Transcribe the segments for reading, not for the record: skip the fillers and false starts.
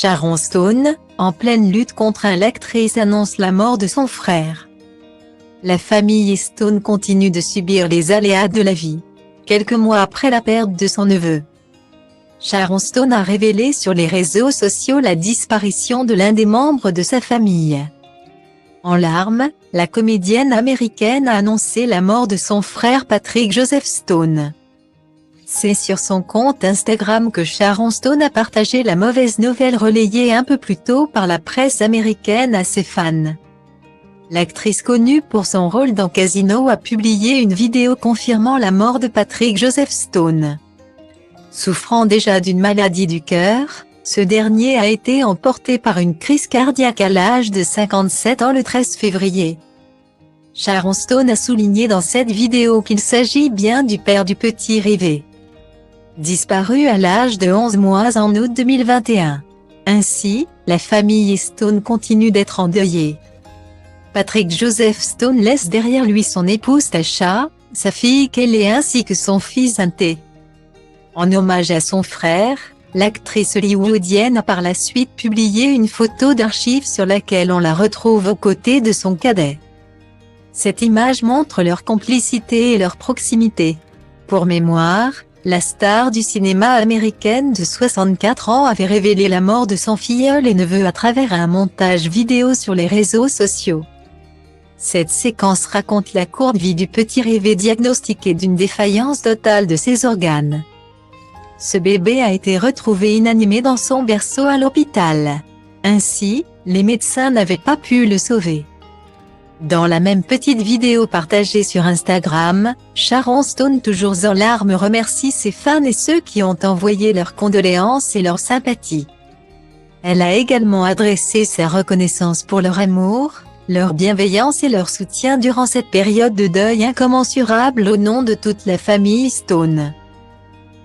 Sharon Stone, en pleine lutte contre l'actrice annonce la mort de son frère. La famille Stone continue de subir les aléas de la vie, quelques mois après la perte de son neveu. Sharon Stone a révélé sur les réseaux sociaux la disparition de l'un des membres de sa famille. En larmes, la comédienne américaine a annoncé la mort de son frère Patrick Joseph Stone. C'est sur son compte Instagram que Sharon Stone a partagé la mauvaise nouvelle relayée un peu plus tôt par la presse américaine à ses fans. L'actrice connue pour son rôle dans Casino a publié une vidéo confirmant la mort de Patrick Joseph Stone. Souffrant déjà d'une maladie du cœur, ce dernier a été emporté par une crise cardiaque à l'âge de 57 ans le 13 février. Sharon Stone a souligné dans cette vidéo qu'il s'agit bien du père du petit Rivet, disparu à l'âge de 11 mois en août 2021. Ainsi, la famille Stone continue d'être endeuillée. Patrick Joseph Stone laisse derrière lui son épouse Tasha, sa fille Kelly ainsi que son fils Ante. En hommage à son frère, l'actrice hollywoodienne a par la suite publié une photo d'archives sur laquelle on la retrouve aux côtés de son cadet. Cette image montre leur complicité et leur proximité. Pour mémoire, la star du cinéma américaine de 64 ans avait révélé la mort de son filleul et neveu à travers un montage vidéo sur les réseaux sociaux. Cette séquence raconte la courte vie du petit Rivet diagnostiqué d'une défaillance totale de ses organes. Ce bébé a été retrouvé inanimé dans son berceau à l'hôpital. Ainsi, les médecins n'avaient pas pu le sauver. Dans la même petite vidéo partagée sur Instagram, Sharon Stone toujours en larmes remercie ses fans et ceux qui ont envoyé leurs condoléances et leur sympathie. Elle a également adressé sa reconnaissance pour leur amour, leur bienveillance et leur soutien durant cette période de deuil incommensurable au nom de toute la famille Stone.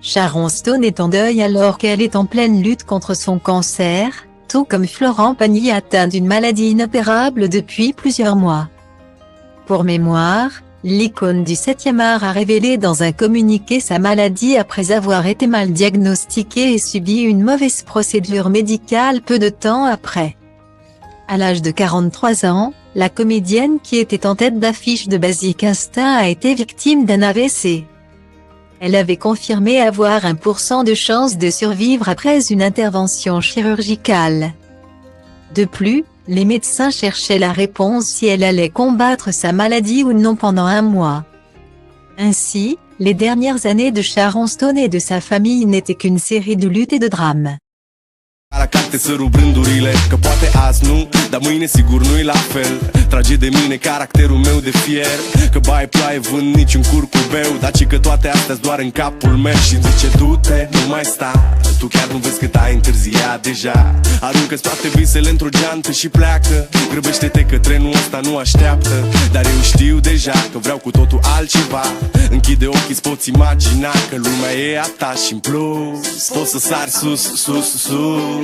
Sharon Stone est en deuil alors qu'elle est en pleine lutte contre son cancer, tout comme Florent Pagny atteint d'une maladie inopérable depuis plusieurs mois. Pour mémoire, l'icône du 7e art a révélé dans un communiqué sa maladie après avoir été mal diagnostiquée et subi une mauvaise procédure médicale peu de temps après. À l'âge de 43 ans, la comédienne qui était en tête d'affiche de Basic Instinct a été victime d'un AVC. Elle avait confirmé avoir 1% de chance de survivre après une intervention chirurgicale. De plus, les médecins cherchaient la réponse si elle allait combattre sa maladie ou non pendant un mois. Ainsi, les dernières années de Sharon Stone et de sa famille n'étaient qu'une série de luttes et de drames. La carte să rup rândurile, că poate azi nu, dar mâine sigur nu-i la fel. Trage de mine caracterul meu de fier, că baie ploaie vând niciun curcubeu, dar ci că toate astea doar în capul meu. Și zice du-te, nu mai sta, tu chiar nu vezi cât ai întârziat deja. Aruncă-ți toate visele într-o geantă și pleacă, grăbește-te că trenul ăsta nu așteaptă. Dar eu știu deja că vreau cu totul altceva. Închide ochii, îți poți imagina că lumea e a ta și în plus poți să sari sus, sus, sus.